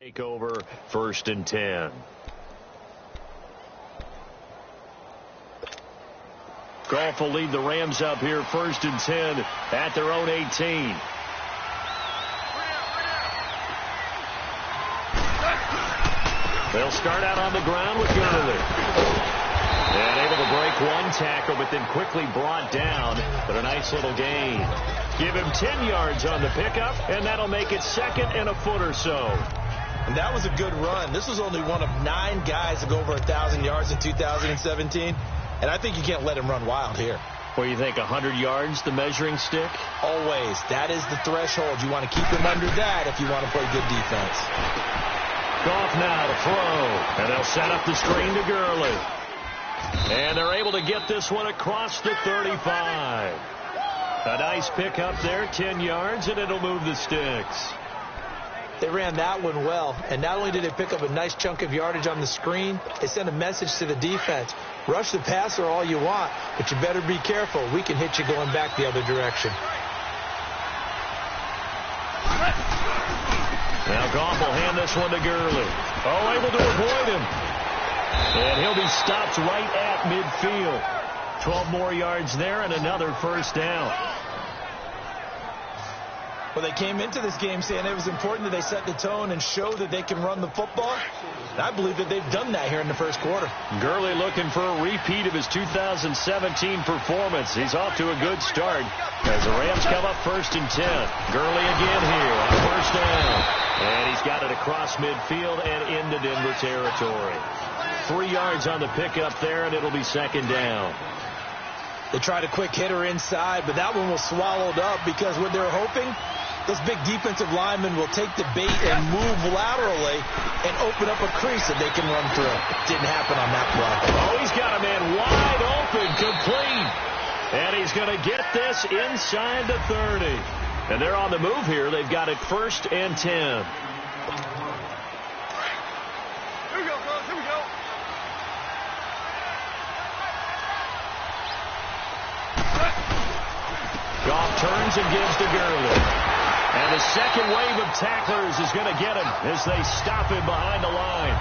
Take over 1st and 10. Goff will lead the Rams up here 1st and 10 at their own 18. They'll start out on the ground with Gurley. And able to break one tackle, but then quickly brought down. But a nice little gain. Give him 10 yards on the pickup, and that'll make it 2nd and a foot or so. And that was a good run. This was only one of 9 guys to go over 1,000 yards in 2017. And I think you can't let him run wild here. What do you think, 100 yards, the measuring stick? Always. That is the threshold. You want to keep him under that if you want to play good defense. Goff now to throw. And they'll set up the screen to Gurley. And they're able to get this one across the 35. A nice pickup there, 10 yards, and it'll move the sticks. They ran that one well, and not only did they pick up a nice chunk of yardage on the screen, they sent a message to the defense. Rush the passer all you want, but you better be careful. We can hit you going back the other direction. Now Goff will hand this one to Gurley. Oh, able to avoid him. And he'll be stopped right at midfield. 12 more yards there and another 1st down. Well, they came into this game saying it was important that they set the tone and show that they can run the football. And I believe that they've done that here in the 1st quarter. Gurley looking for a repeat of his 2017 performance. He's off to a good start as the Rams come up 1st and 10. Gurley again here on 1st down. And he's got it across midfield and into Denver territory. 3 yards on the pickup there, and it'll be 2nd down. They tried a quick hitter inside, but that one was swallowed up because what they're hoping, those big defensive linemen will take the bait and move laterally and open up a crease that they can run through. Didn't happen on that play. Oh, he's got a man wide open, complete. And he's going to get this inside the 30. And they're on the move here. They've got it 1st and 10. Here we go, fellas. Here we go. Goff turns and gives to Gurley. And the second wave of tacklers is going to get him as they stop him behind the line.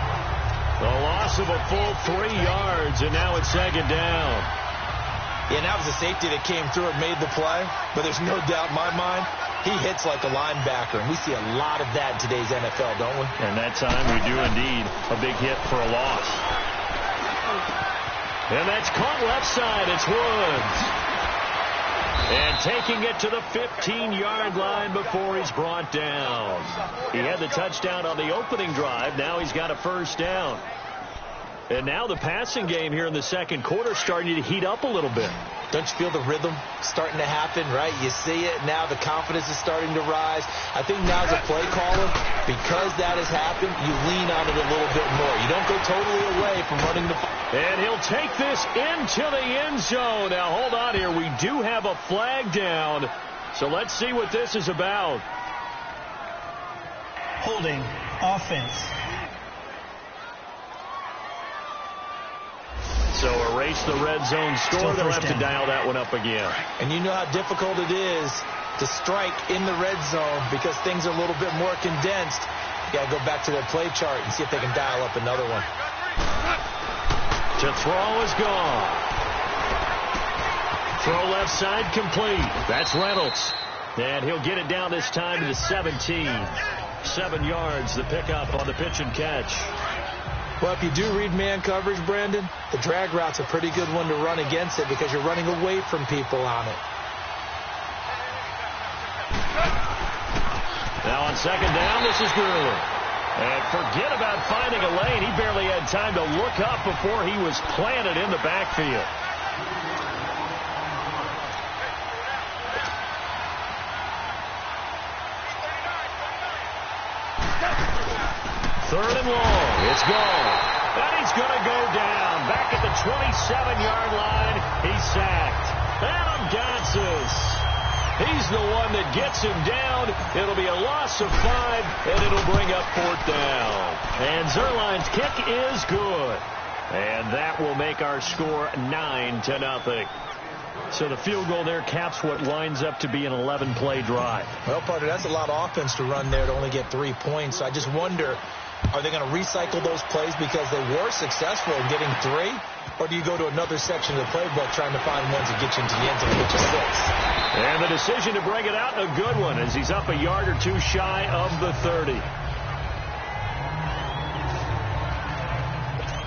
The loss of a full 3 yards, and now it's 2nd down. Yeah, and that was a safety that came through and made the play. But there's no doubt in my mind, he hits like a linebacker. And we see a lot of that in today's NFL, don't we? And that time we do indeed. A big hit for a loss. And that's caught left side. It's Woods. And taking it to the 15-yard line before he's brought down. He had the touchdown on the opening drive. Now he's got a 1st down. And now the passing game here in the 2nd quarter starting to heat up a little bit. Don't you feel the rhythm starting to happen, right? You see it. Now the confidence is starting to rise. I think now as a play caller, because that has happened, you lean on it a little bit more. You don't go totally away from running the football. And he'll take this into the end zone. Now, hold on here. We do have a flag down. So let's see what this is about. Holding offense. So erase the red zone score. They'll have to dial that one up again. And you know how difficult it is to strike in the red zone because things are a little bit more condensed. You got to go back to their play chart and see if they can dial up another one. To throw is gone. Throw left side complete. That's Reynolds. And he'll get it down this time to the 17. 7 yards, the pickup on the pitch and catch. Well, if you do read man coverage, Brandon, the drag route's a pretty good one to run against it because you're running away from people on it. Now on 2nd down, this is Gurley. And forget about finding a lane. He barely had time to look up before he was planted in the backfield. Third and long. It's gone. And he's going to go down. Back at the 27-yard line. He's sacked. Adam Gotsis. He's the one that gets him down. It'll be a loss of 5, and it'll bring up 4th down. And Zerline's kick is good. And that will make our score 9-0. So the field goal there caps what winds up to be an 11-play drive. Well, partner, that's a lot of offense to run there to only get 3 points. So I just wonder, are they going to recycle those plays because they were successful in getting 3? Or do you go to another section of the playbook trying to find ones that get you into the end zone and get you 6? And the decision to bring it out, a good one, as he's up a yard or two shy of the 30.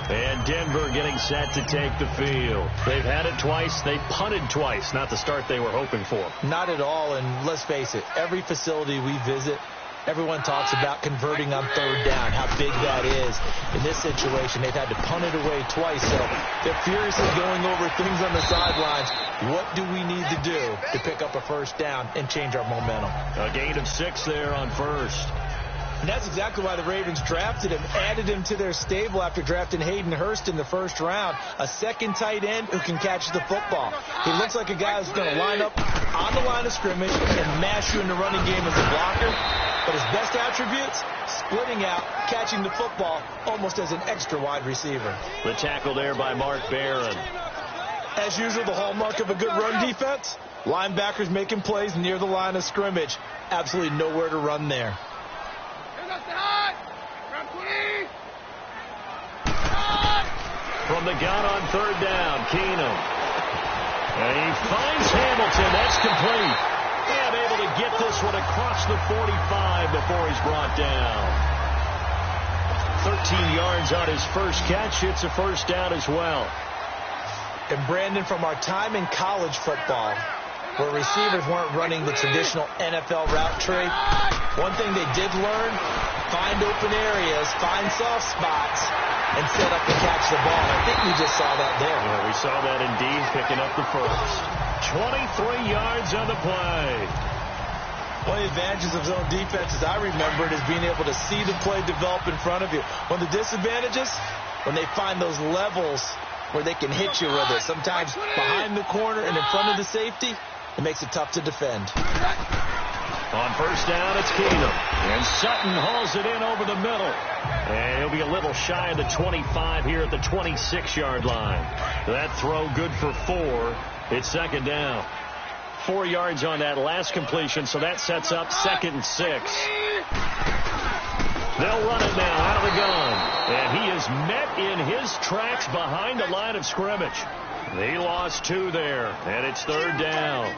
And Denver getting set to take the field. They've had it twice. They punted twice. Not the start they were hoping for. Not at all. And let's face it, every facility we visit, everyone talks about converting on 3rd down, how big that is. In this situation, they've had to punt it away twice. So they're furiously going over things on the sidelines. What do we need to do to pick up a 1st down and change our momentum? A gain of 6 there on 1st. And that's exactly why the Ravens drafted him, added him to their stable after drafting Hayden Hurst in the 1st round. A second tight end who can catch the football. He looks like a guy who's going to line up on the line of scrimmage and mash you in the running game as a blocker. But his best attributes, splitting out, catching the football almost as an extra wide receiver. The tackle there by Mark Barron. As usual, the hallmark of a good run defense, linebackers making plays near the line of scrimmage. Absolutely nowhere to run there. From the gun on 3rd down, Keenum. And he finds Hamilton. That's complete. And able to get this one across the 45 before he's brought down. 13 yards on his first catch. It's a 1st down as well. And Brandon, from our time in college football, where receivers weren't running the traditional NFL route tree, one thing they did learn, find open areas, find soft spots, and set up and catch the ball. I think we just saw that there. Yeah, we saw that indeed, picking up the first. 23 yards on the play. One of the advantages of zone defense, as I remember it, is being able to see the play develop in front of you. One of the disadvantages, when they find those levels where they can hit you with it, sometimes behind the corner and in front of the safety, it makes it tough to defend. On 1st down, it's Keenum. And Sutton hauls it in over the middle. And he'll be a little shy of the 25 here at the 26-yard line. That throw good for 4. It's 2nd down. 4 yards on that last completion, so that sets up 2nd and 6. They'll run it now out of the gun. And he is met in his tracks behind the line of scrimmage. He lost 2 there, and it's 3rd down.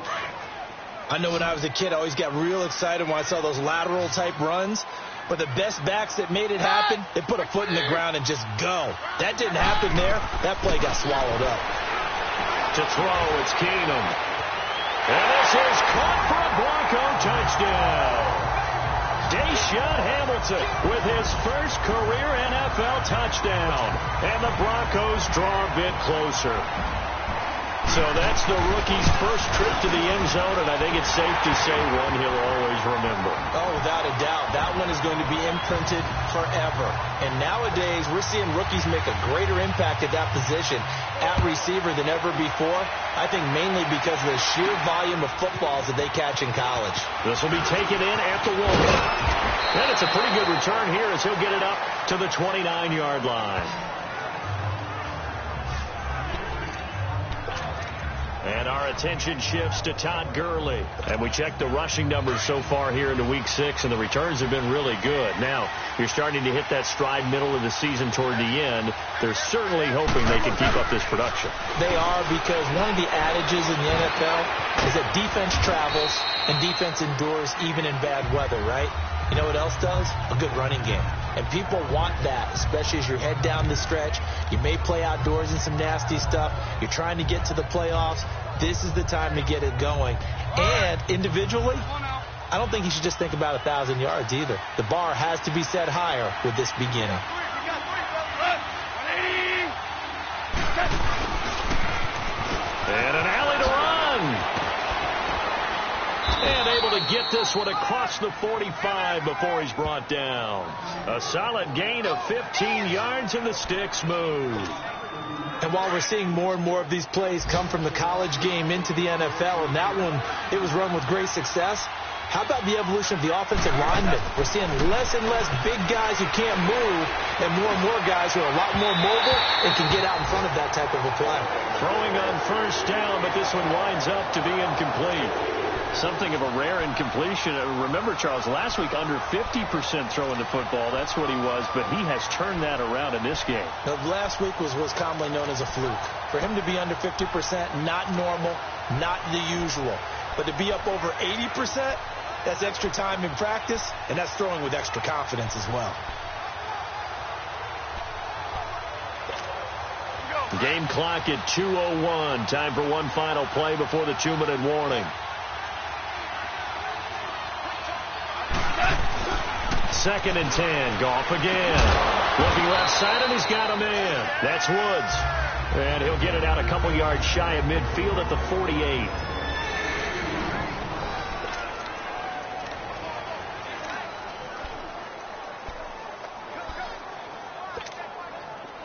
I know when I was a kid, I always got real excited when I saw those lateral-type runs. But the best backs that made it happen, they put a foot in the ground and just go. That didn't happen there. That play got swallowed up. To throw, it's Keenum. And this is caught for a Bronco touchdown. Deshaun Hamilton with his first career NFL touchdown. And the Broncos draw a bit closer. So that's the rookie's first trip to the end zone, and I think it's safe to say one he'll always remember. Oh, without a doubt. That one is going to be imprinted forever. And nowadays, we're seeing rookies make a greater impact at that position at receiver than ever before. I think mainly because of the sheer volume of footballs that they catch in college. This will be taken in at the 1. And it's a pretty good return here as he'll get it up to the 29-yard line. And our attention shifts to Todd Gurley. And we checked the rushing numbers so far here into Week 6, and the returns have been really good. Now, you're starting to hit that stride middle of the season toward the end. They're certainly hoping they can keep up this production. They are, because one of the adages in the NFL is that defense travels and defense endures even in bad weather, right? You know what else does? A good running game. And people want that, especially as you head down the stretch. You may play outdoors in some nasty stuff. You're trying to get to the playoffs. This is the time to get it going. And individually, I don't think you should just think about 1,000 yards either. The bar has to be set higher with this beginning. And an alley to run. And able to get this one across the 45 before he's brought down. A solid gain of 15 yards, and the sticks move. And while we're seeing more and more of these plays come from the college game into the NFL, and that one, it was run with great success, How about the evolution of the offensive linemen? We're seeing less and less big guys who can't move and more guys who are a lot more mobile and can get out in front of that type of a play. Throwing on first down, but this one winds up to be incomplete. Something of a rare incompletion. Remember, Charles, last week under 50% throwing the football. That's what he was, but he has turned that around in this game. Now, last week was commonly known as a fluke. For him to be under 50%, not normal, not the usual. But to be up over 80%, that's extra time in practice, and that's throwing with extra confidence as well. Game clock at 2:01. Time for one final play before the 2-minute warning. Second and 10. Goff again. Looking left side, and he's got him in. That's Woods. And he'll get it out a couple yards shy of midfield at the 48.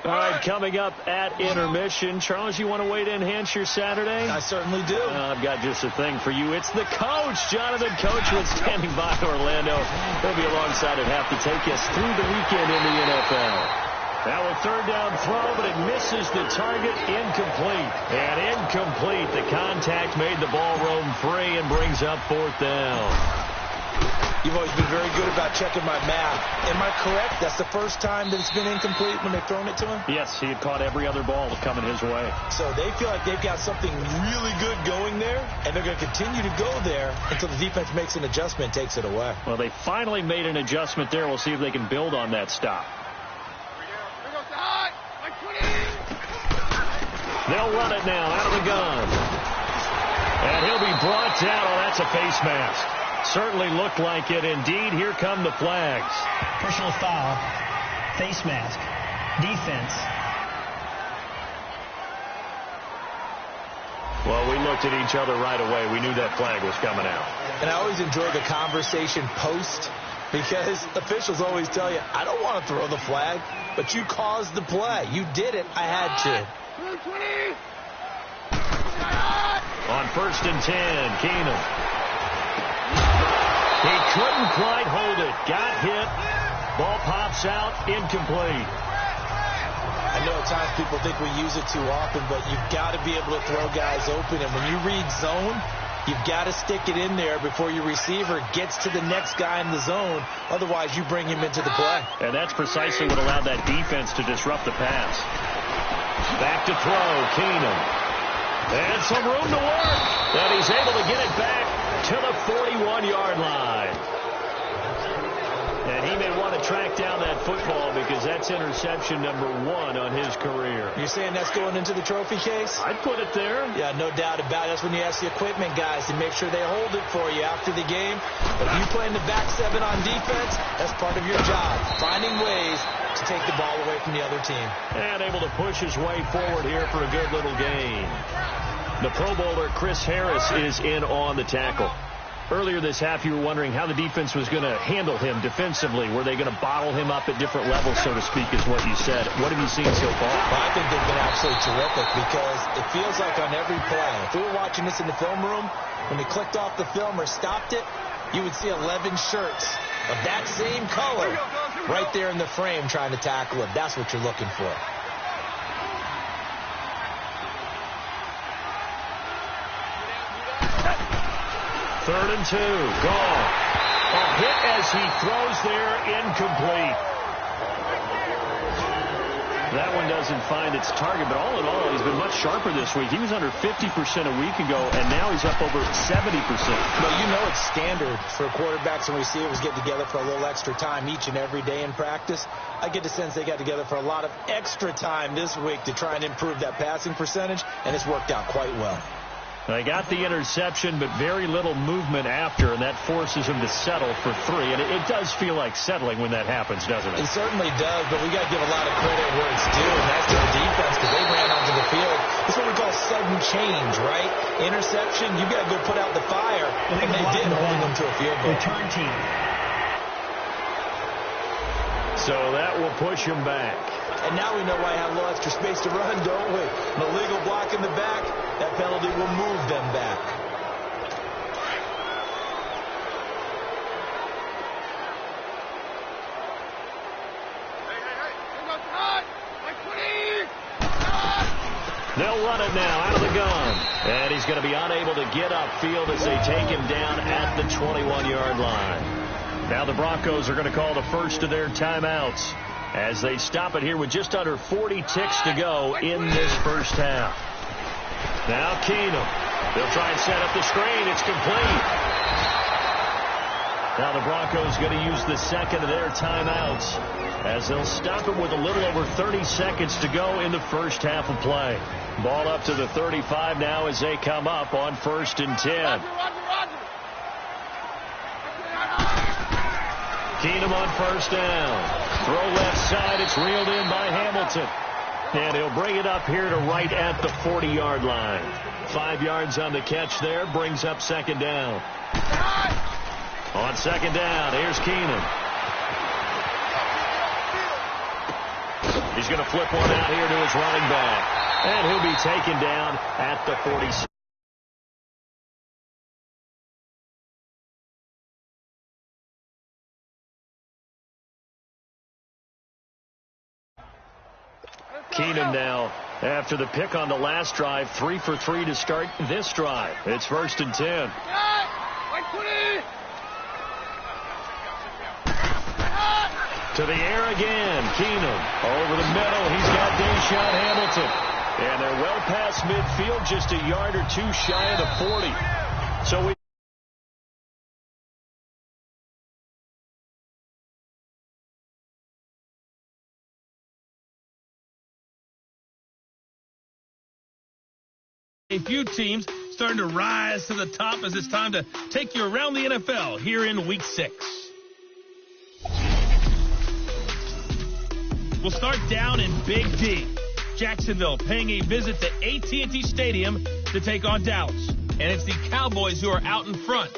All right, coming up at intermission. Charles, you want to wait to enhance your Saturday? I certainly do. I've got just a thing for you. It's the coach, Jonathan Coachman, standing by Orlando. He'll be alongside at half to take us through the weekend in the NFL. Now a third down throw, but it misses the target. Incomplete. And incomplete. The contact made the ball roam free and brings up fourth down. You've always been very good about checking my math. Am I correct? That's the first time that it's been incomplete when they've thrown it to him? Yes, he had caught every other ball coming his way. So they feel like they've got something really good going there, and they're going to continue to go there until the defense makes an adjustment and takes it away. Well, they finally made an adjustment there. We'll see if they can build on that stop. They'll run it now out of the gun. And he'll be brought down. Oh, that's a face mask. Certainly looked like it. Indeed, here come the flags. Personal foul. Face mask. Defense. Well, we looked at each other right away. We knew that flag was coming out. And I always enjoy the conversation post, because officials always tell you, I don't want to throw the flag, but you caused the play. You did it. I had to. On first and 10, Keenum. He couldn't quite hold it. Got hit. Ball pops out. Incomplete. I know at times people think we use it too often, but you've got to be able to throw guys open. And when you read zone, you've got to stick it in there before your receiver gets to the next guy in the zone. Otherwise, you bring him into the play. And that's precisely what allowed that defense to disrupt the pass. Back to throw. Keenum. And some room to work. And he's able to get it back to the 41-yard line. And he may want to track down that football because that's interception number 1 on his career. You're saying that's going into the trophy case? I'd put it there. Yeah, no doubt about it. That's when you ask the equipment guys to make sure they hold it for you after the game. But if you play in the back 7 on defense, that's part of your job, finding ways to take the ball away from the other team. And able to push his way forward here for a good little gain. The Pro Bowler Chris Harris is in on the tackle. Earlier this half, you were wondering how the defense was going to handle him defensively. Were they going to bottle him up at different levels, so to speak, is what you said. What have you seen so far? Well, I think they've been absolutely terrific because it feels like on every play, if we were watching this in the film room, when they clicked off the film or stopped it, you would see 11 shirts of that same color right there in the frame trying to tackle him. That's what you're looking for. Third and 2. Gone. A hit as he throws there, incomplete. That one doesn't find its target, but all in all, he's been much sharper this week. He was under 50% a week ago, and now he's up over 70%. Well, you know it's standard for quarterbacks and receivers get together for a little extra time each and every day in practice. I get the sense they got together for a lot of extra time this week to try and improve that passing percentage, and it's worked out quite well. They got the interception, but very little movement after, and that forces him to settle for 3. And it does feel like settling when that happens, doesn't it? It certainly does, but we got to give a lot of credit where it's due, and that's to the defense because they ran onto the field. It's what we call sudden change, right? Interception, you got to go put out the fire, and they did, holding them to a field goal. Return team. So that will push him back. And now we know why I have a little extra space to run, don't we? An illegal block in the back, that penalty will move them back. They'll run it now out of the gun. And he's going to be unable to get upfield as they take him down at the 21-yard line. Now the Broncos are going to call the first of their timeouts as they stop it here with just under 40 ticks to go in this first half. Now Keenum. They'll try and set up the screen. It's complete. Now the Broncos going to use the second of their timeouts as they'll stop it with a little over 30 seconds to go in the first half of play. Ball up to the 35 now as they come up on 1st and 10. Keenum on 1st down. Throw left side. It's reeled in by Hamilton. And he'll bring it up here to right at the 40-yard line. 5 yards on the catch there. Brings up 2nd down. On 2nd down, here's Keenum. He's going to flip one out here to his running back. And he'll be taken down at the 46. Keenum now, after the pick on the last drive, 3 for 3 to start this drive. It's 1st and 10. To the air again. Keenum over the middle. He's got Deshaun Hamilton. And they're well past midfield, just a yard or two shy of the 40. So we a few teams starting to rise to the top as it's time to take you around the NFL here in Week 6. We'll start down in Big D. Jacksonville paying a visit to AT&T Stadium to take on Dallas. And it's the Cowboys who are out in front.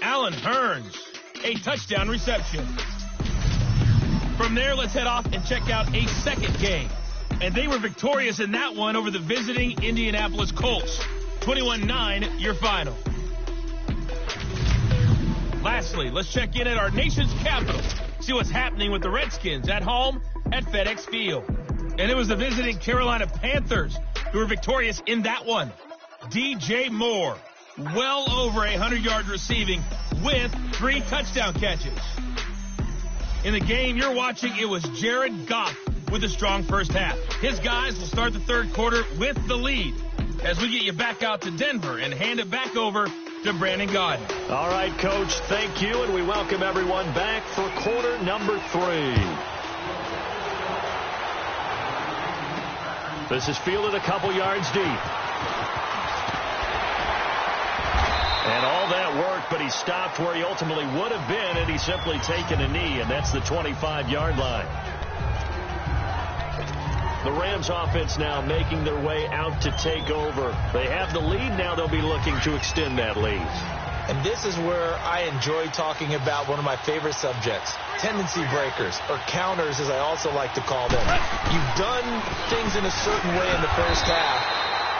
Allen Hurns, a touchdown reception. From there, let's head off and check out a second game. And they were victorious in that one over the visiting Indianapolis Colts. 21-9, your final. Lastly, let's check in at our nation's capital. See what's happening with the Redskins at home at FedEx Field. And it was the visiting Carolina Panthers who were victorious in that one. DJ Moore, well over 100 yards receiving with 3 touchdown catches. In the game you're watching, it was Jared Goff with a strong first half. His guys will start the third quarter with the lead as we get you back out to Denver and hand it back over to Brandon Gaudin. All right, Coach, thank you, and we welcome everyone back for quarter number 3. This is fielded a couple yards deep. And all that work, but he stopped where he ultimately would have been, and he's simply taken a knee, and that's the 25-yard line. The Rams offense now making their way out to take over. They have the lead. Now they'll be looking to extend that lead. And this is where I enjoy talking about one of my favorite subjects, tendency breakers, or counters as I also like to call them. You've done things in a certain way in the first half,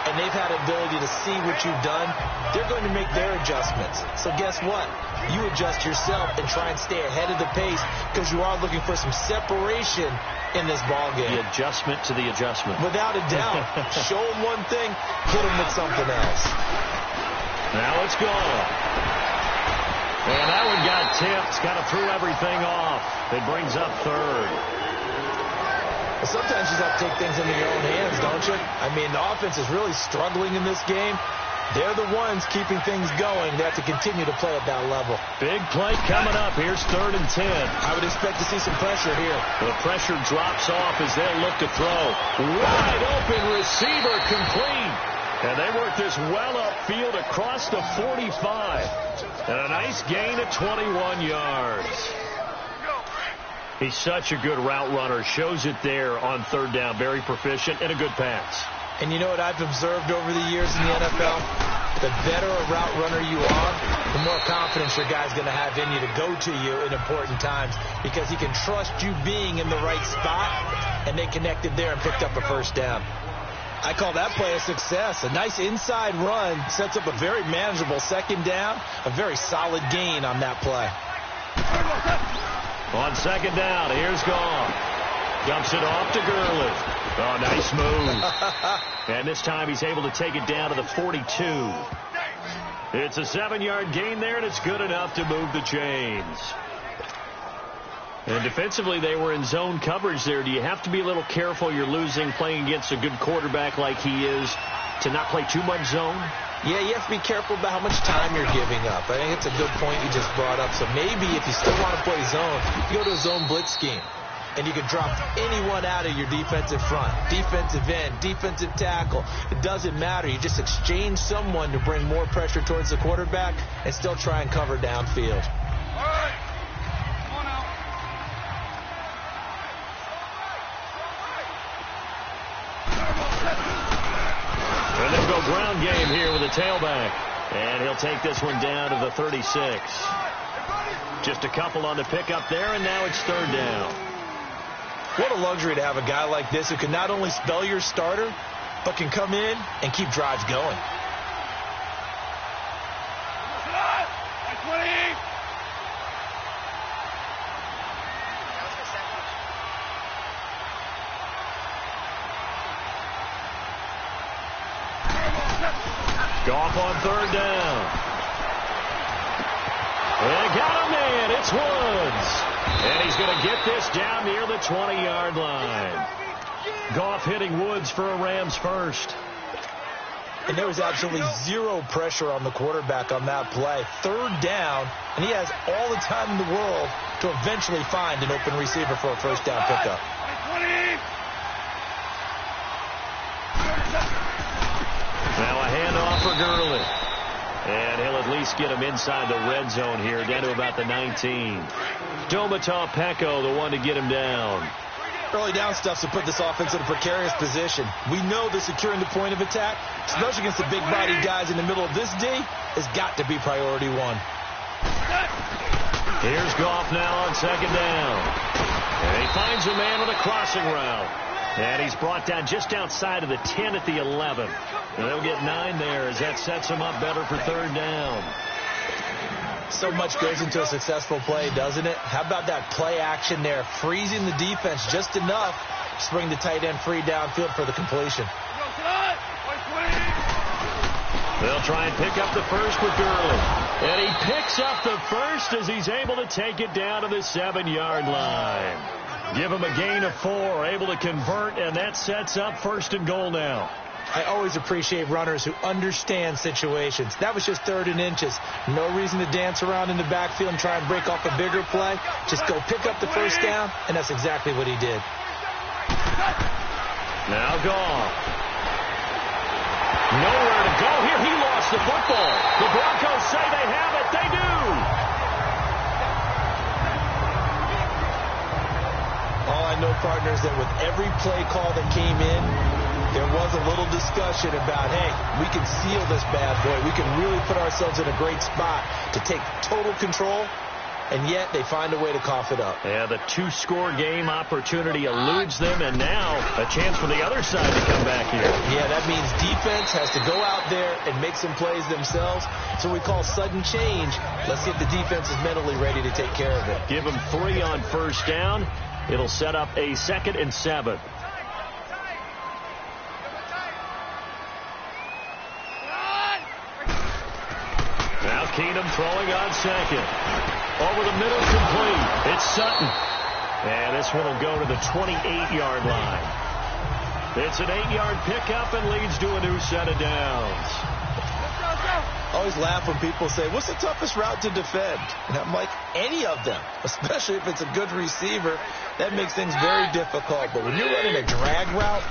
and they've had ability to see what you've done. They're going to make their adjustments. So guess what? You adjust yourself and try and stay ahead of the pace because you are looking for some separation in this ball game. The adjustment to the adjustment. Without a doubt. Show them one thing, hit them with something else. Now it's gone. And that one got tipped. Kind of threw everything off. It brings up third. Well, sometimes you just have to take things into your own hands, don't you? I mean, the offense is really struggling in this game. They're the ones keeping things going. They have to continue to play at that level. Big play coming up. Here's 3rd and 10. I would expect to see some pressure here. The pressure drops off as they'll look to throw. Wide open receiver complete. And they work this well upfield across the 45. And a nice gain of 21 yards. He's such a good route runner. Shows it there on 3rd down. Very proficient and a good pass. And you know what I've observed over the years in the NFL? The better a route runner you are, the more confidence your guy's going to have in you to go to you in important times because he can trust you being in the right spot, and they connected there and picked up a first down. I call that play a success. A nice inside run sets up a very manageable 2nd down, a very solid gain on that play. On 2nd down, here's Goff. Dumps it off to Gurley. Oh, nice move. And this time he's able to take it down to the 42. It's a 7-yard gain there, and it's good enough to move the chains. And defensively, they were in zone coverage there. Do you have to be a little careful? You're losing playing against a good quarterback like he is to not play too much zone? Yeah, you have to be careful about how much time you're giving up. I think it's a good point you just brought up. So maybe if you still want to play zone, you go to a zone blitz scheme. And you can drop anyone out of your defensive front, defensive end, defensive tackle. It doesn't matter. You just exchange someone to bring more pressure towards the quarterback and still try and cover downfield. All right. Come on now. And they'll go ground game here with a tailback. And he'll take this one down to the 36. Just a couple on the pickup there, and now it's third down. What a luxury to have a guy like this who can not only spell your starter, but can come in and keep drives going. Goff on third down. They got a man. It's Woods. And he's going to get this down near the 20-yard line. Goff hitting Woods for a Rams first. And there was absolutely zero pressure on the quarterback on that play. Third down, and he has all the time in the world to eventually find an open receiver for a first down pickup. Now a handoff for Gurley. And he'll at least get him inside the red zone here, down to about the 19. Domata Peko, the one to get him down. Early down stuff to put this offense in a precarious position. We know that securing the point of attack, especially against the big-bodied guys in the middle of this D, has got to be priority one. Here's Goff now on second down. And he finds a man with a crossing route. And he's brought down just outside of the 10 at the 11. And they'll get 9 there as that sets him up better for third down. So much goes into a successful play, doesn't it? How about that play action there, freezing the defense just enough to bring the tight end free downfield for the completion. They'll try and pick up the first with Gurley. And he picks up the first as he's able to take it down to the 7-yard line. Give him a gain of 4, able to convert, and that sets up first and goal now. I always appreciate runners who understand situations. That was just 3rd and inches. No reason to dance around in the backfield and try and break off a bigger play. Just go pick up the first down, and that's exactly what he did. Now Goff. Nowhere to go here. He lost the football. The Broncos say they have it. They do. All I know, partners, that with every play call that came in, there was a little discussion about, hey, we can seal this bad boy. We can really put ourselves in a great spot to take total control, and yet they find a way to cough it up. Yeah, the 2-score game opportunity eludes them, and now a chance for the other side to come back here. Yeah, that means defense has to go out there and make some plays themselves. So we call sudden change. Let's see if the defense is mentally ready to take care of it. Give them 3 on first down. It'll set up a 2nd and 7. Now Keenum throwing on second. Over the middle, complete. It's Sutton. And this one will go to the 28-yard line. It's an 8-yard pickup and leads to a new set of downs. I always laugh when people say, what's the toughest route to defend? And I'm like, any of them, especially if it's a good receiver. That makes things very difficult. But when you're running a drag route,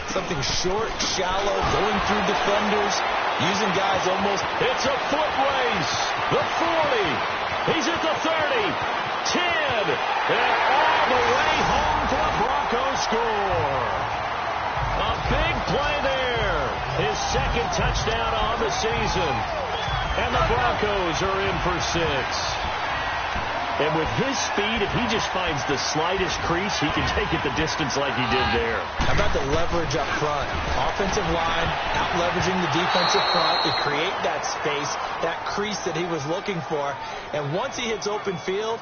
something short, shallow, going through defenders, using guys almost. It's a foot race. The 40. He's at the 30. 10. And all the way home for a Broncos score. A big play there. His 2nd touchdown on the season. And the Broncos are in for 6. And with his speed, if he just finds the slightest crease, he can take it the distance like he did there. How about the leverage up front? Offensive line, out-leveraging the defensive front to create that space, that crease that he was looking for. And once he hits open field,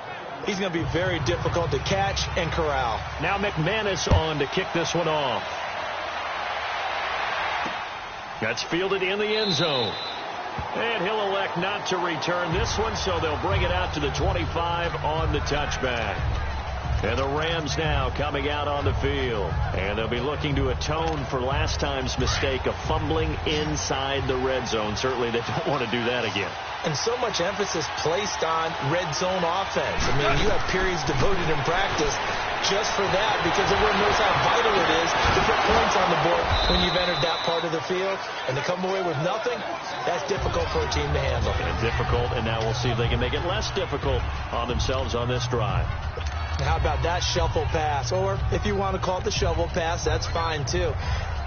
he's going to be very difficult to catch and corral. Now McManus on to kick this one off. That's fielded in the end zone. And he'll elect not to return this one, so they'll bring it out to the 25 on the touchback. And the Rams now coming out on the field. And they'll be looking to atone for last time's mistake of fumbling inside the red zone. Certainly they don't want to do that again. And so much emphasis placed on red zone offense. I mean, you have periods devoted in practice just for that, because everyone knows how vital it is to put points on the board when you've entered that part of the field. And to come away with nothing, that's difficult for a team to handle. And difficult, and now we'll see if they can make it less difficult on themselves on this drive. And how about that shuffle pass? Or if you want to call it the shovel pass, that's fine too.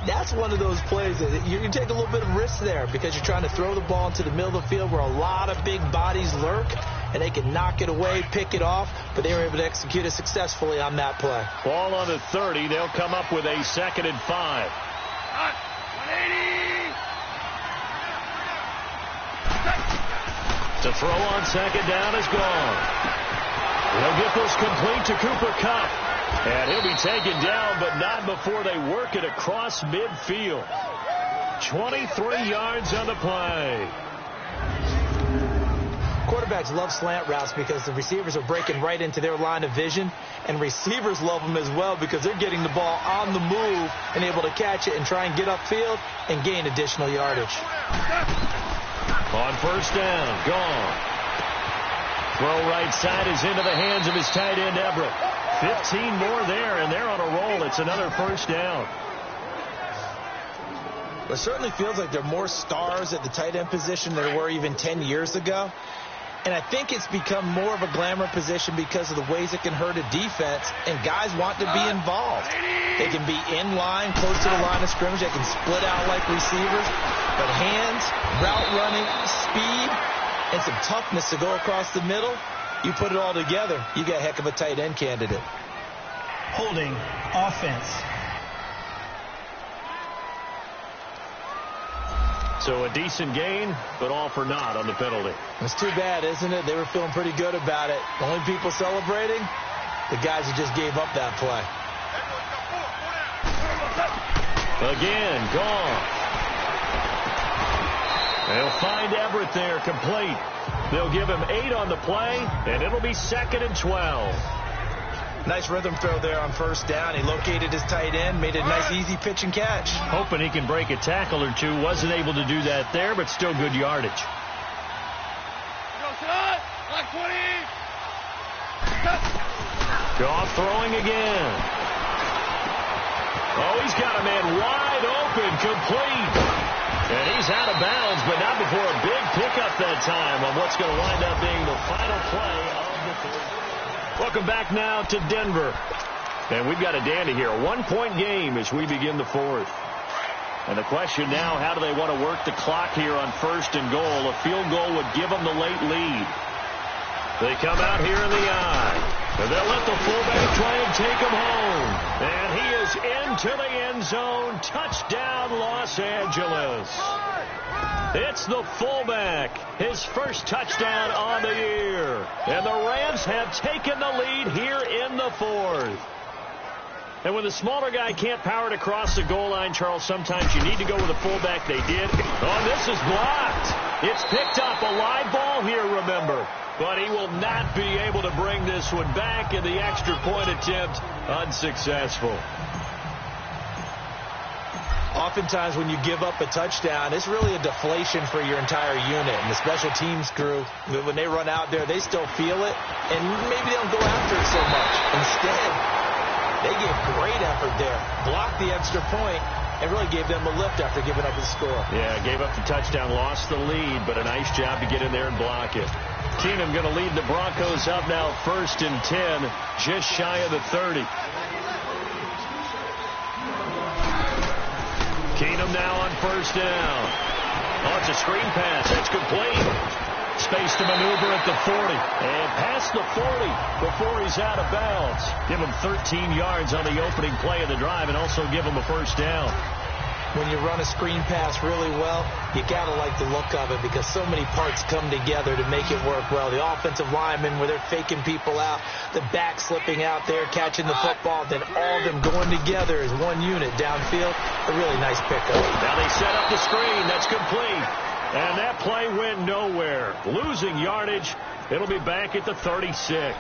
That's one of those plays that you can take a little bit of risk there, because you're trying to throw the ball into the middle of the field where a lot of big bodies lurk, and they can knock it away, pick it off, but they were able to execute it successfully on that play. Ball on the 30. They'll come up with a 2nd and 5. 180. To throw on 2nd down is gone. They'll get this complete to Cooper Kupp. And he'll be taken down, but not before they work it across midfield. 23 yards on the play. Quarterbacks love slant routes because the receivers are breaking right into their line of vision, and receivers love them as well because they're getting the ball on the move and able to catch it and try and get upfield and gain additional yardage. On 1st down, gone. Throw right side is into the hands of his tight end, Everett. 15 more there, and they're on a roll. It's another 1st down. It certainly feels like there are more stars at the tight end position than there were even 10 years ago. And I think it's become more of a glamour position because of the ways it can hurt a defense, and guys want to be involved. They can be in line, close to the line of scrimmage. They can split out like receivers. But hands, route running, speed, and some toughness to go across the middle, you put it all together, you get a heck of a tight end candidate. Holding offense. So a decent gain, but all for naught on the penalty. It's too bad, isn't it? They were feeling pretty good about it. The only people celebrating, the guys who just gave up that play. Again, gone. They'll find Everett there, complete. They'll give him 8 on the play, and it'll be 2nd and 12. Nice rhythm throw there on 1st down. He located his tight end, made it a nice easy pitch and catch. Hoping he can break a tackle or two. Wasn't able to do that there, but still good yardage. Goff throwing again. Oh, he's got a man wide open, complete. And he's out of bounds, but not before a big pickup that time on what's going to wind up being the final play of the 3rd. Welcome back now to Denver. And we've got a dandy here. A 1-point game as we begin the 4th. And the question now, how do they want to work the clock here on 1st and goal? A field goal would give them the late lead. They come out here in the eye. And they'll let the fullback try and take him home. And he is into the end zone. Touchdown, Los Angeles. It's the fullback. His first touchdown on the year. And the Rams have taken the lead here in the 4th. And when the smaller guy can't power it across the goal line, Charles, sometimes you need to go with a fullback. They did. Oh, this is blocked. It's picked up. A live ball here, remember. But he will not be able to bring this one back, and the extra point attempt unsuccessful. Oftentimes when you give up a touchdown, it's really a deflation for your entire unit. And the special teams crew, when they run out there, they still feel it, and maybe they don't go after it so much. Instead, they gave great effort there, blocked the extra point, and really gave them a lift after giving up the score. Yeah, gave up the touchdown, lost the lead, but a nice job to get in there and block it. Keenum going to lead the Broncos up now 1st and 10, just shy of the 30. Keenum now on 1st down. Oh, it's a screen pass. That's complete. Space to maneuver at the 40. And past the 40 before he's out of bounds. Give him 13 yards on the opening play of the drive and also give him a 1st down. When you run a screen pass really well, you got to like the look of it because so many parts come together to make it work well. The offensive linemen, where they're faking people out, the back slipping out there, catching the football, then all of them going together as one unit downfield. A really nice pickup. Now they set up the screen. That's complete. And that play went nowhere. Losing yardage. It'll be back at the 36.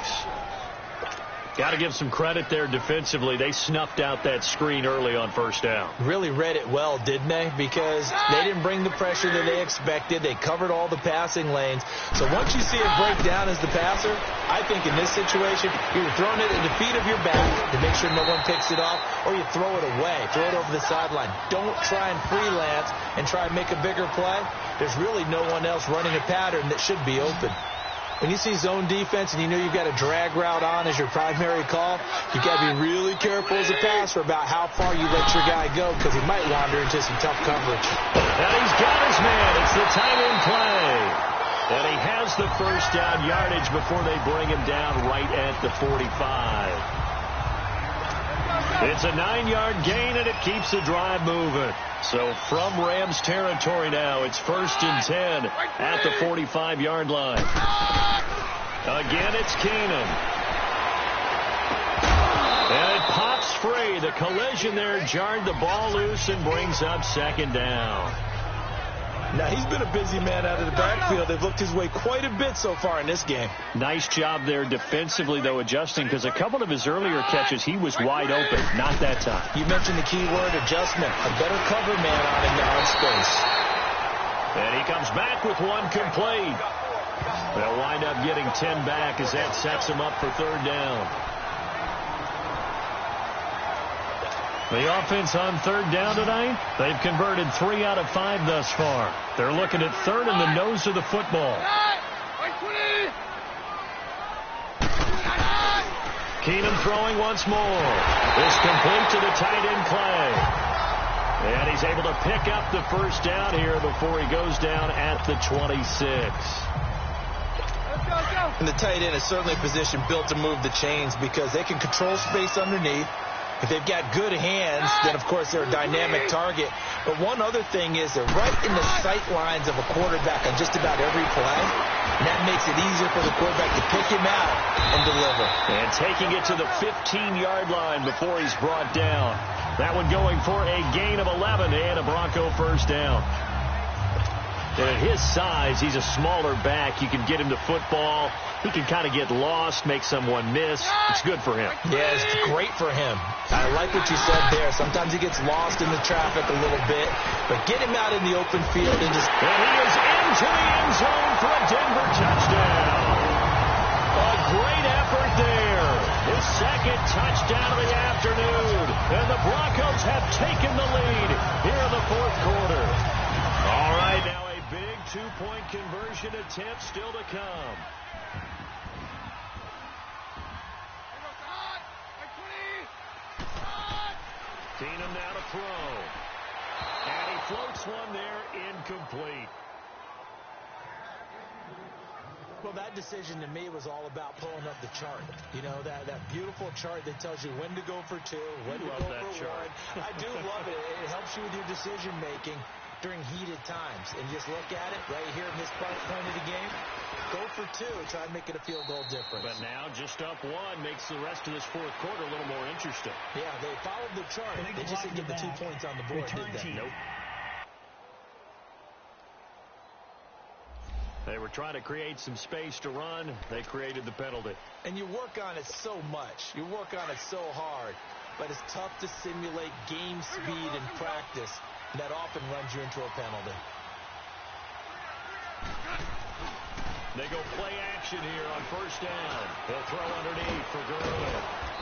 Got to give some credit there defensively. They snuffed out that screen early on first down. Really read it well, didn't they? Because they didn't bring the pressure that they expected. They covered all the passing lanes. So once you see it break down as the passer, I think in this situation, you're throwing it at the feet of your back to make sure no one picks it off, or you throw it away. Throw it over the sideline. Don't try and freelance and try and make a bigger play. There's really no one else running a pattern that should be open. When you see zone defense and you know you've got a drag route on as your primary call, you've got to be really careful as a passer about how far you let your guy go because he might wander into some tough coverage. And he's got his man. It's the tight end play. And he has the first down yardage before they bring him down right at the 45. It's a 9-yard gain, and it keeps the drive moving. So from Rams territory now, it's 1st and 10 at the 45-yard line. Again, it's Keenan. And it pops free. The collision there jarred the ball loose and brings up 2nd down. Now, he's been a busy man out of the backfield. They've looked his way quite a bit so far in this game. Nice job there defensively, though, adjusting, because a couple of his earlier catches, he was wide open. Not that time. You mentioned the key word, adjustment. A better cover man on him now in space. And he comes back with one complete. They'll wind up getting 10 back as that sets him up for 3rd down. The offense on 3rd down tonight, they've converted 3 out of 5 thus far. They're looking at 3rd in the nose of the football. Keenum throwing once more. This complete to the tight end Clay. And he's able to pick up the first down here before he goes down at the 26. And the tight end is certainly a position built to move the chains because they can control space underneath. If they've got good hands, then, of course, they're a dynamic target. But one other thing is they're right in the sight lines of a quarterback on just about every play. And that makes it easier for the quarterback to pick him out and deliver. And taking it to the 15-yard line before he's brought down. That one going for a gain of 11 and a Bronco first down. And at his size, he's a smaller back. You can get him to football. He can kind of get lost, make someone miss. It's good for him. Yeah, it's great for him. I like what you said there. Sometimes he gets lost in the traffic a little bit, but get him out in the open field and just... And he is into the end zone for a Denver touchdown. A great effort there. His 2nd touchdown of the afternoon. And the Broncos have taken the lead here in the 4th quarter. All right, now a big 2-point conversion attempt still to come. Keenum now to throw. And he floats one there, incomplete. Well, that decision to me was all about pulling up the chart. You know, that beautiful chart that tells you when to go for 2, when to go for 1. I do love it. It helps you with your decision-making during heated times. And just look at it right here in this point of the game. Go for 2. Try and make it a field goal difference. But now just up 1 makes the rest of this 4th quarter a little more interesting. Yeah, they followed the chart. They just didn't get the 2 points on the board, did they? Nope. They were trying to create some space to run. They created the penalty. And you work on it so much. You work on it so hard. But it's tough to simulate game speed in practice. And that often runs you into a penalty. They go play action here on 1st down. They'll throw underneath for Gurley.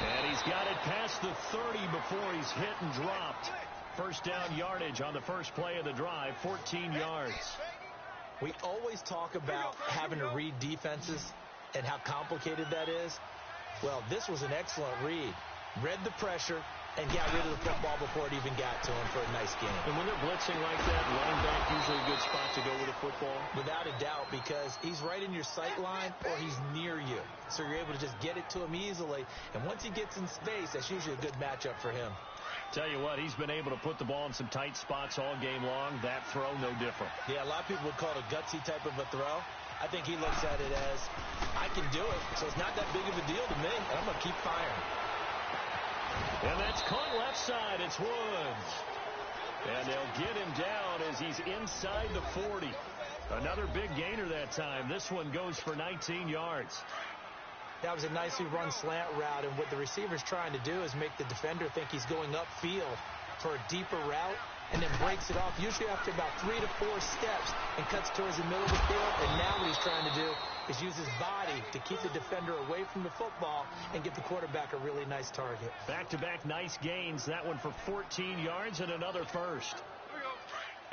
And he's got it past the 30 before he's hit and dropped. 1st down yardage on the first play of the drive, 14 yards. We always talk about having to read defenses and how complicated that is. Well, this was an excellent read. Read the pressure and got rid of the football before it even got to him for a nice game. And when they're blitzing like that, running back usually a good spot to go with the football? Without a doubt, because he's right in your sight line or he's near you. So you're able to just get it to him easily. And once he gets in space, that's usually a good matchup for him. Tell you what, he's been able to put the ball in some tight spots all game long. That throw, no different. Yeah, a lot of people would call it a gutsy type of a throw. I think he looks at it as, I can do it, so it's not that big of a deal to me, and I'm going to keep firing. And that's caught left side. It's Woods. And they'll get him down as he's inside the 40. Another big gainer that time. This one goes for 19 yards. That was a nicely run slant route, and what the receiver's trying to do is make the defender think he's going upfield for a deeper route, and then breaks it off, usually after about 3 to 4 steps, and cuts towards the middle of the field. And now what he's trying to do is use his body to keep the defender away from the football and give the quarterback a really nice target. Back-to-back nice gains. That one for 14 yards and another first.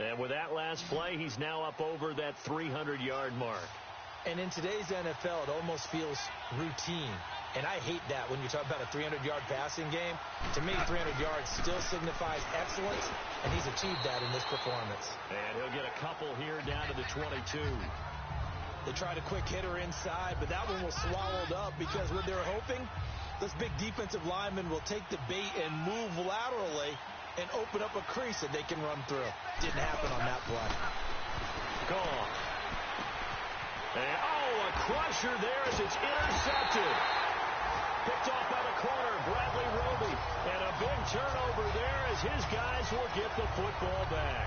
And with that last play, he's now up over that 300-yard mark. And in today's NFL, it almost feels routine. And I hate that when you talk about a 300-yard passing game. To me, 300 yards still signifies excellence, and he's achieved that in this performance. And he'll get a couple here down to the 22. They tried a quick hitter inside, but that one was swallowed up because what they're hoping, this big defensive lineman will take the bait and move laterally and open up a crease that they can run through. Didn't happen on that play. Gone. And, a crusher there as it's intercepted. Picked off by the corner, Bradley Roby. And a big turnover there as his guys will get the football back.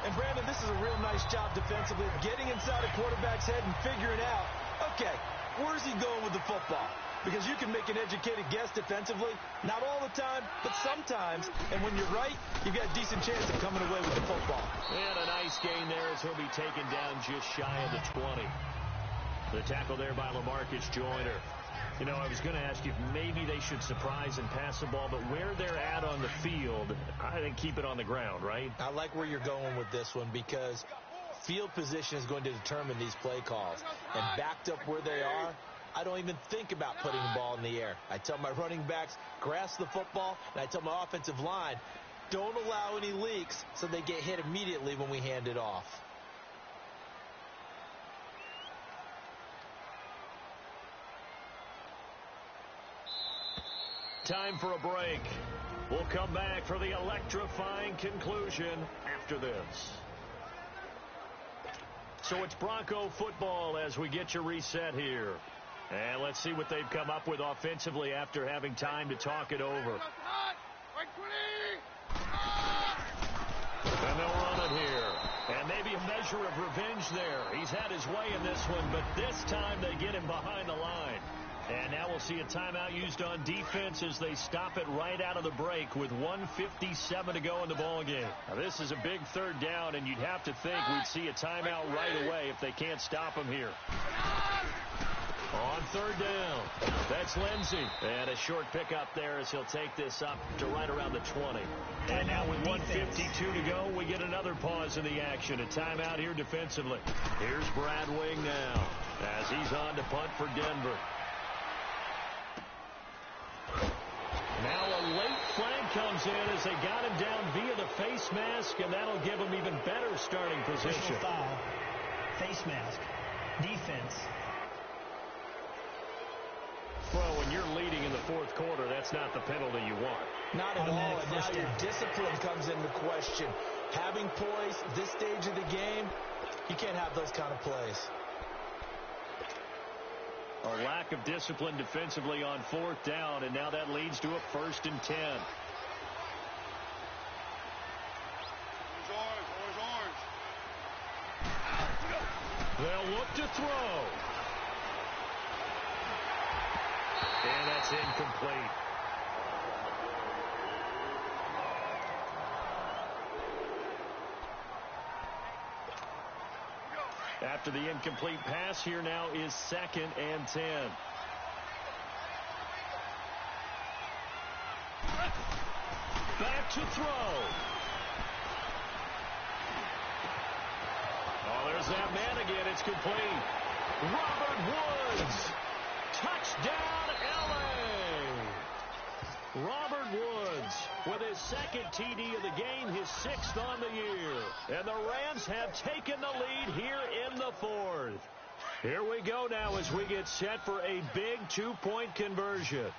And, Brandon, this is a real nice job defensively, getting inside a quarterback's head and figuring out, okay, where's he going with the football? Because you can make an educated guess defensively, not all the time, but sometimes. And when you're right, you've got a decent chance of coming away with the football. And a nice gain there as he'll be taken down just shy of the 20. The tackle there by LaMarcus Joyner. You know, I was going to ask you if maybe they should surprise and pass the ball, but where they're at on the field, I think keep it on the ground, right? I like where you're going with this one because field position is going to determine these play calls. And backed up where they are, I don't even think about putting the ball in the air. I tell my running backs, grasp the football, and I tell my offensive line, don't allow any leaks so they get hit immediately when we hand it off. Time for a break. We'll come back for the electrifying conclusion after this. So it's Bronco football as we get you reset here. And let's see what they've come up with offensively after having time to talk it over. And they'll run it here. And maybe a measure of revenge there. He's had his way in this one, but this time they get him behind the line. And now we'll see a timeout used on defense as they stop it right out of the break with 1:57 to go in the ballgame. Now, this is a big third down, and you'd have to think we'd see a timeout right away if they can't stop him here. On third down, that's Lindsey. And a short pickup there as he'll take this up to right around the 20. And now with 1:52 to go, we get another pause in the action. A timeout here defensively. Here's Brad Wing now as he's on to punt for Denver. Now a late flag comes in as they got him down via the face mask, and that'll give him even better starting position. Foul, face mask, defense. Well, when you're leading in the fourth quarter, that's not the penalty you want. Not at all, and now your discipline comes into question. Having poise this stage of the game, you can't have those kind of plays. A lack of discipline defensively on fourth down, and now that leads to a 1st and 10. Orange. They'll look to throw. And that's incomplete. After the incomplete pass, here now is 2nd and 10. Back to throw. Oh, there's that man again. It's complete. Robert Woods. Touchdown, L.A. Robert Woods with his 2nd TD of the game, his 6th on the year. And the Rams have taken the lead here in the 4th. Here we go now as we get set for a big 2-point conversion.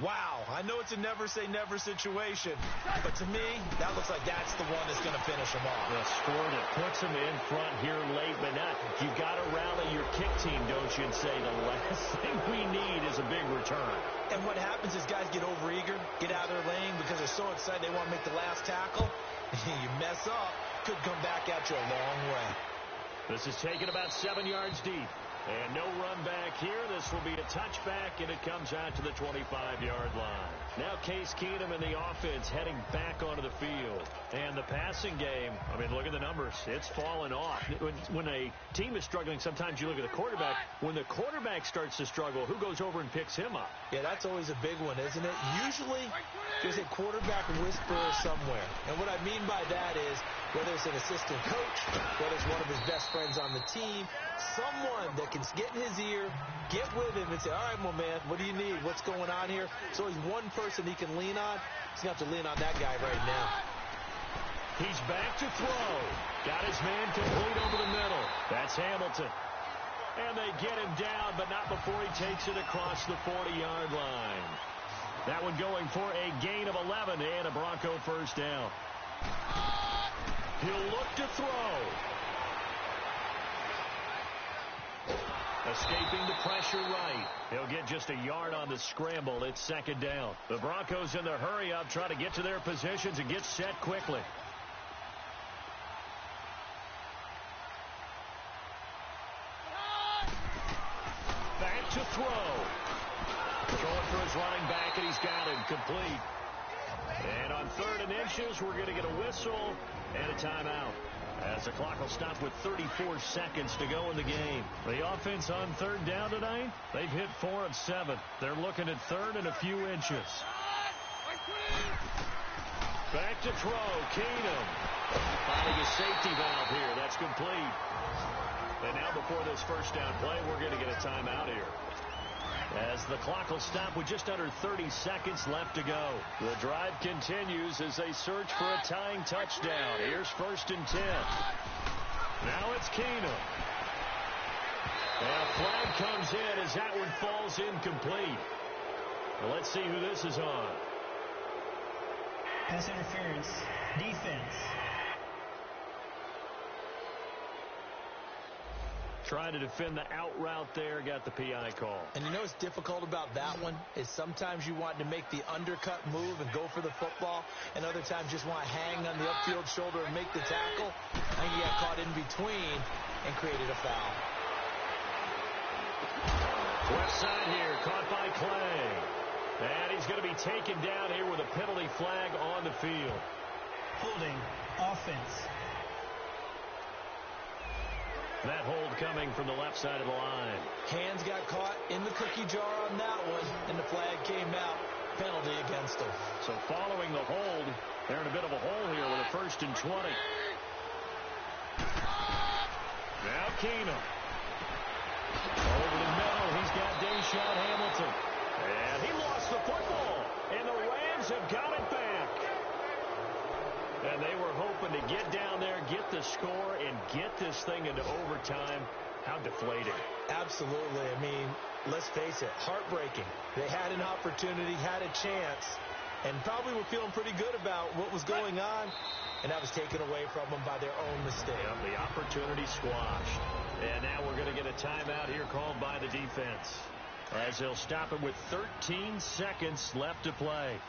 Wow, I know it's a never-say-never situation, but to me, that looks like that's the one that's going to finish him off. The score that puts him in front here late, but not. You've got to rally your kick team, don't you, and say the last thing we need is a big return. And what happens is guys get overeager, get out of their lane because they're so excited they want to make the last tackle. You mess up, could come back at you a long way. This is taken about 7 yards deep. And no run back here. This will be a touchback, and it comes out to the 25-yard line. Now Case Keenum and the offense heading back onto the field. And the passing game, I mean, look at the numbers. It's fallen off. When a team is struggling, sometimes you look at the quarterback. When the quarterback starts to struggle, who goes over and picks him up? Yeah, that's always a big one, isn't it? Usually, there's a quarterback whisperer somewhere. And what I mean by that is, whether it's an assistant coach, whether it's one of his best friends on the team, someone that can get in his ear, get with him, and say, all right, my man, what do you need? What's going on here? So he's one person he can lean on. He's going to have to lean on that guy right now. He's back to throw. Got his man complete over the middle. That's Hamilton. And they get him down, but not before he takes it across the 40-yard line. That one going for a gain of 11 and a Bronco first down. He'll look to throw. Escaping the pressure right. He'll get just a yard on the scramble. It's second down. The Broncos in the hurry-up trying to get to their positions and get set quickly. Back to throw. Going for his running back, and he's got him complete. And on 3rd and inches, we're going to get a whistle and a timeout, as the clock will stop with 34 seconds to go in the game. The offense on 3rd down tonight, they've hit 4 of 7. They're looking at 3rd and a few inches. Back to throw. Keenum finding a safety valve here. That's complete. And now before this first down play, we're going to get a timeout here, as the clock will stop with just under 30 seconds left to go. The drive continues as they search for a tying touchdown. Here's 1st and 10. Now it's Keenum. And a flag comes in as that one falls incomplete. Well, let's see who this is on. Pass interference. Defense. Trying to defend the out route there, got the PI call. And you know what's difficult about that one is sometimes you want to make the undercut move and go for the football, and other times just want to hang on the upfield shoulder and make the tackle. I think he got caught in between and created a foul. Left side here, caught by Clay. And he's going to be taken down here with a penalty flag on the field. Holding. Offense. That hold coming from the left side of the line. Hands got caught in the cookie jar on that one, and the flag came out. Penalty against him. So following the hold, they're in a bit of a hole here with a 1st and 20. Now Keenum. Over the middle, he's got Deshaun Hamilton. And he lost the football, and the Rams have got it back. And they were hoping to get down there, get the score, and get this thing into overtime. How deflating. Absolutely. I mean, let's face it, heartbreaking. They had an opportunity, had a chance, and probably were feeling pretty good about what was going on, and that was taken away from them by their own mistake. Yep, the opportunity squashed. And now we're going to get a timeout here called by the defense, as they'll stop it with 13 seconds left to play.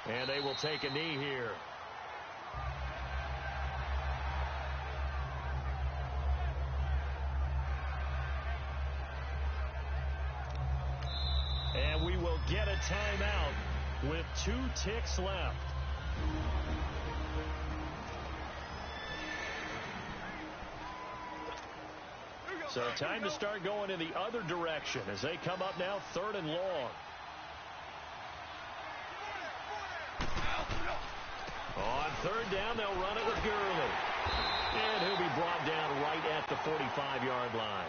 And they will take a knee here. And we will get a timeout with 2 ticks left. So time to start going in the other direction as they come up now 3rd and long. On 3rd down, they'll run it with Gurley. And he'll be brought down right at the 45-yard line.